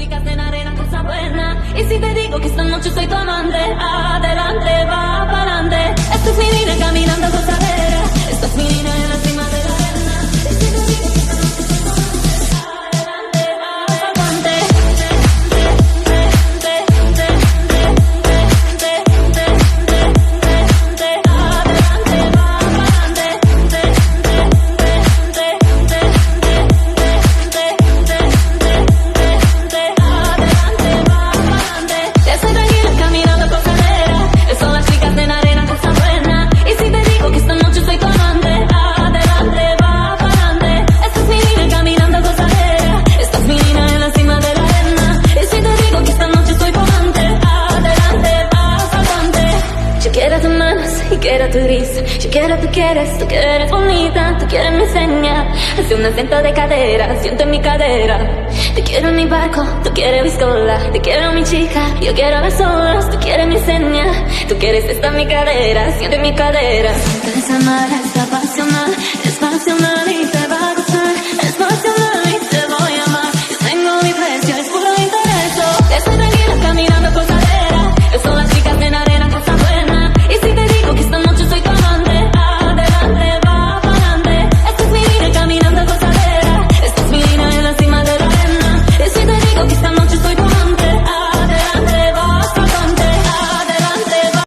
chicas en arena, cosa buena. Y si te digo que esta noche soy tu amante, adelante, va pa'lante. Esta es mi línea caminando gozadera. Esta es mi línea en la cima de la arena. Y si te digo que esta noche soy tu amante, adelante, va pa'lante. Quiero tu risa, yo quiero tú quieres bonita, tú quieres mi seña. Hace un acento de cadera, siento en mi cadera. Te quiero en mi barco, tú quieres biscola. Te quiero mi chica, yo quiero las olas. Tú quieres mi seña, tú quieres esta en mi cadera, siento en mi cadera. Siento esa mar, esta pasional, es pasionalita.